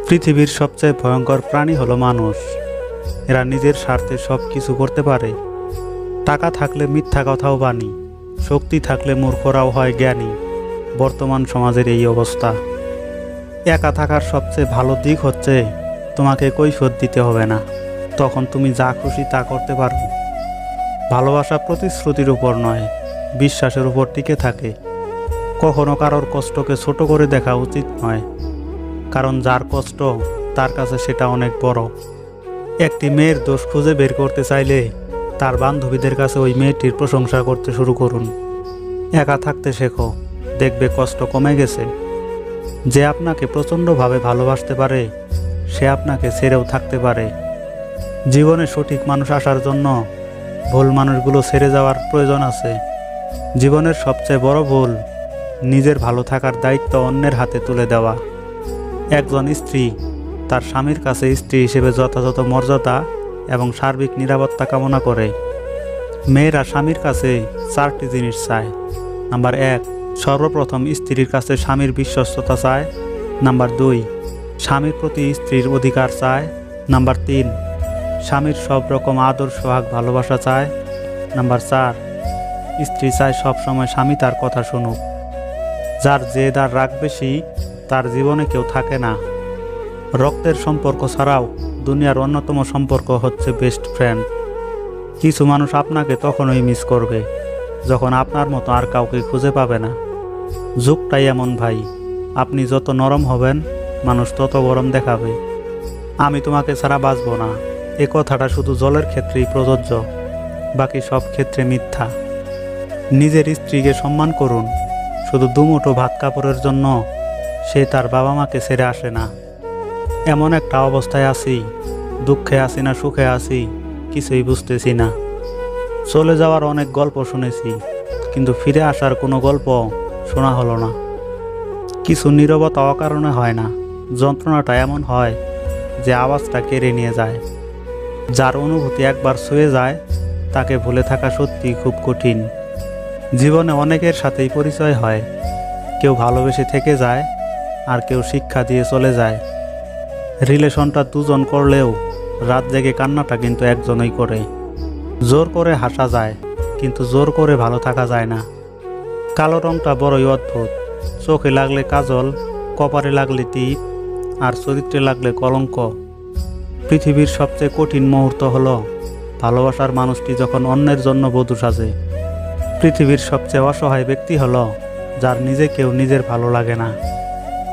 পৃথিবীর সবচেয়ে ভয়ঙ্কর প্রাণী হলো মানুষ। এরা নিজের স্বার্থে সব কিছু করতে পারে। টাকা থাকলে মিথ্যা কথাও বাণী, শক্তি থাকলে মূর্খরাও হয় জ্ঞানী। বর্তমান সমাজের এই অবস্থা। একা থাকার সবচেয়ে ভালো দিক হচ্ছে তোমাকে কৈফিয়ত দিতে হবে না, তখন তুমি যা খুশি তা করতে পারো। ভালোবাসা প্রতিশ্রুতির উপর নয়, বিশ্বাসের উপর টিকে থাকে। কখনো কারোর কষ্টকে ছোট করে দেখা উচিত নয়, কারণ যার কষ্ট তার কাছে সেটা অনেক বড়। একটি মেয়ের দোষ খুঁজে বের করতে চাইলে তার বান্ধবীদের কাছে ওই মেয়েটির প্রশংসা করতে শুরু করুন। একা থাকতে শেখো, দেখবে কষ্ট কমে গেছে। যে আপনাকে প্রচণ্ডভাবে ভালোবাসতে পারে সে আপনাকে ছেড়েও থাকতে পারে। জীবনে সঠিক মানুষ আসার জন্য ভুল মানুষগুলো ছেড়ে যাওয়ার প্রয়োজন আছে। জীবনের সবচেয়ে বড় ভুল নিজের ভালো থাকার দায়িত্ব অন্যের হাতে তুলে দেওয়া। একজন স্ত্রী তার স্বামীর কাছে স্ত্রী হিসেবে যথাযথ মর্যাদা এবং সার্বিক নিরাপত্তা কামনা করে। মেয়েরা স্বামীর কাছে 4টি জিনিস চায়। নাম্বার 1, সর্বপ্রথম স্ত্রীর কাছে স্বামীর বিশ্বস্ততা চায়। নাম্বার 2, স্বামীর প্রতি স্ত্রীর অধিকার চায়। নাম্বার 3, স্বামীর সব রকম আদর সোহাগ ভালোবাসা চায়। নাম্বার 4, স্ত্রী চায় সবসময় স্বামী তার কথা শুনুক। যার জেদ আর রাগ বেশি তার জীবনে কেউ থাকে না। রক্তের সম্পর্ক ছাড়াও দুনিয়ার অন্যতম সম্পর্ক হচ্ছে বেস্ট ফ্রেন্ড। কিছু মানুষ আপনাকে তখনই মিস করবে যখন আপনার মতো আর কাউকে খুঁজে পাবে না। যুগটাই এমন ভাই, আপনি যত নরম হবেন মানুষ তত গরম দেখাবে। আমি তোমাকে ছাড়া বাঁচব না, এ কথাটা শুধু জলের ক্ষেত্রেই প্রযোজ্য, বাকি সব ক্ষেত্রে মিথ্যা। নিজের স্ত্রীকে সম্মান করুন। শুধু দুমুঠো ভাত কাপড়ের জন্য সে তার বাবা মাকে ছেড়ে আসে না। এমন একটা অবস্থায় আছি, দুঃখে আছি না সুখে আছি কিছুই বুঝতেছি না। চলে যাওয়ার অনেক গল্প শুনেছি, কিন্তু ফিরে আসার কোনো গল্প শোনা হলো না। কিছু নীরবতা অকারণে হয় না, যন্ত্রণাটা এমন হয় যে আওয়াজটা কেড়ে নিয়ে যায়। যার অনুভূতি একবার ছুঁয়ে যায় তাকে ভুলে থাকা সত্যি খুব কঠিন। জীবনে অনেকের সাথেই পরিচয় হয়, কেউ ভালোবেসে থেকে যায় আর কেউ শিক্ষা দিয়ে চলে যায়। রিলেশনটা দুজন করলেও রাত জেগে কান্নাটা কিন্তু একজনই করে। জোর করে হাসা যায়, কিন্তু জোর করে ভালো থাকা যায় না। কালো রংটা বড়ই অদ্ভুত, চোখে লাগলে কাজল, কপালে লাগলে টিপ, আর চরিত্রে লাগলে কলঙ্ক। পৃথিবীর সবচেয়ে কঠিন মুহূর্ত হলো ভালোবাসার মানুষটি যখন অন্যের জন্য বধূ সাজে। পৃথিবীর সবচেয়ে অসহায় ব্যক্তি হলো যার নিজেকেও নিজের ভালো লাগে না।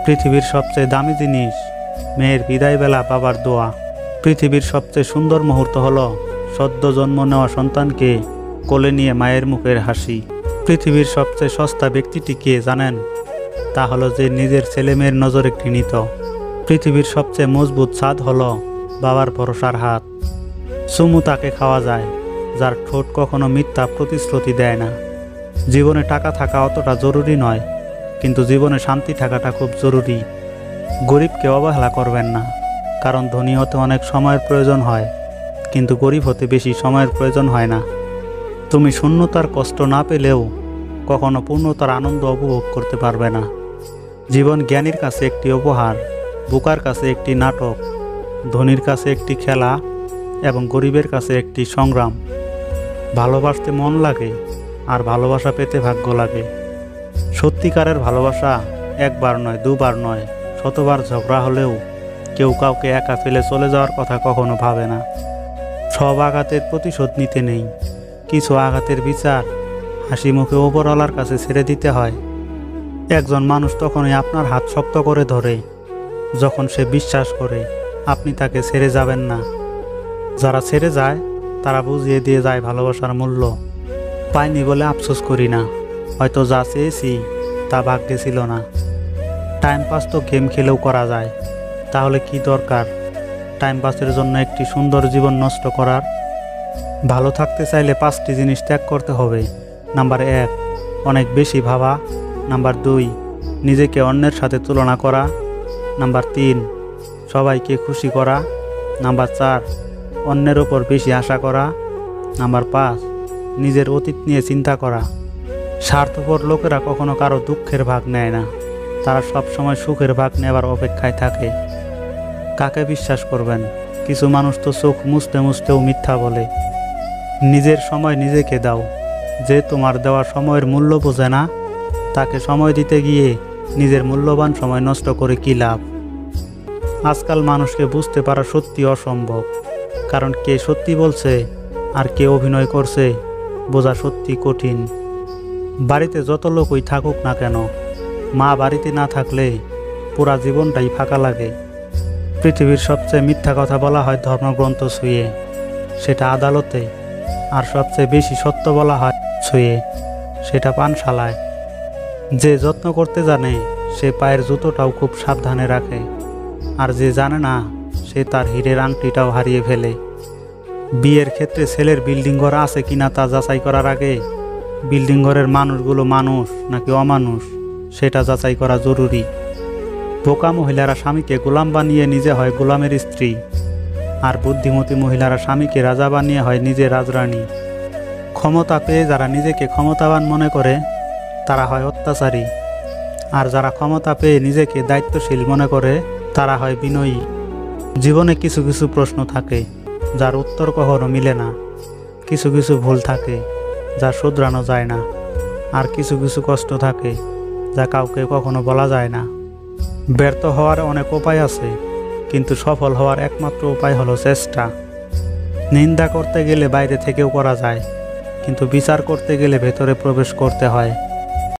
পৃথিবীর সবচেয়ে দামি জিনিস মেয়ের বিদায়বেলা বাবার দোয়া। পৃথিবীর সবচেয়ে সুন্দর মুহূর্ত হলো সদ্য জন্ম নেওয়া সন্তানকে কোলে নিয়ে মায়ের মুখের হাসি। পৃথিবীর সবচেয়ে সস্তা ব্যক্তিটি কে জানেন? তা হলো যে নিজের ছেলেমেয়ের নজরে ঘৃণিত। পৃথিবীর সবচেয়ে মজবুত ছাদ হলো বাবার ভরসার হাত। চুমু তাকে খাওয়া যায় যার ঠোঁট কখনো মিথ্যা প্রতিশ্রুতি দেয় না। জীবনে টাকা থাকা অতটা জরুরি নয়, কিন্তু জীবনে শান্তি থাকাটা খুব জরুরি। গরিবকে অবহেলা করবেন না, কারণ ধনী হতে অনেক সময়ের প্রয়োজন হয়, কিন্তু গরিব হতে বেশি সময়ের প্রয়োজন হয় না। তুমি শূন্যতার কষ্ট না পেলেও কখনো পূর্ণতার আনন্দ উপভোগ করতে পারবে না। জীবন জ্ঞানীর কাছে একটি উপহার, বোকার কাছে একটি নাটক, ধনীর কাছে একটি খেলা এবং গরিবের কাছে একটি সংগ্রাম। ভালোবাসতে মন লাগে আর ভালোবাসা পেতে ভাগ্য লাগে। সত্যিকারের ভালোবাসা একবার নয়, দুবার নয়, শতবার ঝগড়া হলেও কেউ কাউকে একা ফেলে চলে যাওয়ার কথা কখনো ভাবে না। সব আঘাতের প্রতিশোধ নিতে নেই, কিছু আঘাতের বিচার হাসি মুখে ওপরওয়ালার কাছে ছেড়ে দিতে হয়। একজন মানুষ তখনই আপনার হাত শক্ত করে ধরে যখন সে বিশ্বাস করে আপনি তাকে ছেড়ে যাবেন না। যারা ছেড়ে যায় তারা বুঝিয়ে দিয়ে যায় ভালোবাসার মূল্য। পাইনি বলে আফসোস করি না, হয়তো যা চেয়েছি তা ভাগ্যে ছিল না। টাইম পাস তো গেম খেলেও করা যায়, তাহলে কি দরকার টাইম পাসের জন্য একটি সুন্দর জীবন নষ্ট করার? ভালো থাকতে চাইলে 5টি জিনিস ত্যাগ করতে হবে। নাম্বার 1, অনেক বেশি ভাবা। নাম্বার 2, নিজেকে অন্যের সাথে তুলনা করা। নাম্বার 3, সবাইকে খুশি করা। নাম্বার 4, অন্যের ওপর বেশি আশা করা। নাম্বার 5, নিজের অতীত নিয়ে চিন্তা করা। স্বার্থপর লোকেরা কখনো কারো দুঃখের ভাগ নেয় না, তারা সব সময় সুখের ভাগ নেবার অপেক্ষায় থাকে। কাকে বিশ্বাস করবেন? কিছু মানুষ তো চোখ মুছতে মুছতেও মিথ্যা বলে। নিজের সময় নিজেকে দাও। যে তোমার দেওয়া সময়ের মূল্য বোঝে না, তাকে সময় দিতে গিয়ে নিজের মূল্যবান সময় নষ্ট করে কী লাভ? আজকাল মানুষকে বুঝতে পারা সত্যি অসম্ভব, কারণ কে সত্যি বলছে আর কে অভিনয় করছে বোঝা সত্যি কঠিন। বাড়িতে যত লোকই থাকুক না কেন, মা বাড়িতে না থাকলে পুরা জীবনটাই ফাঁকা লাগে। পৃথিবীর সবচেয়ে মিথ্যা কথা বলা হয় ধর্মগ্রন্থ ছুঁয়ে, সেটা আদালতে। আর সবচেয়ে বেশি সত্য বলা হয় ছুঁয়ে, সেটা পানশালায়। যে যত্ন করতে জানে সে পায়ের জুতোটাও খুব সাবধানে রাখে, আর যে জানে না সে তার হীরের আংটিটাও হারিয়ে ফেলে। বিয়ের ক্ষেত্রে ছেলের বিল্ডিং ঘর আছে কিনা তা যাচাই করার আগে বিল্ডিং ঘরের মানুষগুলো মানুষ নাকি অমানুষ সেটা যাচাই করা জরুরি। বোকা মহিলারা স্বামীকে গোলাম বানিয়ে নিজে হয় গোলামের স্ত্রী, আর বুদ্ধিমতী মহিলারা স্বামীকে রাজা বানিয়ে হয় নিজে রাজরানী। ক্ষমতা পেয়ে যারা নিজেকে ক্ষমতাবান মনে করে তারা হয় অত্যাচারী, আর যারা ক্ষমতা পেয়ে নিজেকে দায়িত্বশীল মনে করে তারা হয় বিনয়ী। জীবনে কিছু কিছু প্রশ্ন থাকে যার উত্তর কখনো মিলে না, কিছু কিছু ভুল থাকে যা শুধরানো যায় না, আর কিছু কিছু কষ্ট থাকে যা কাউকে কখনো বলা যায় না। ব্যর্থ হওয়ার অনেক উপায় আছে, কিন্তু সফল হওয়ার একমাত্র উপায় হলো চেষ্টা। নিন্দা করতে গেলে বাইরে থেকেও করা যায়, কিন্তু বিচার করতে গেলে ভেতরে প্রবেশ করতে হয়।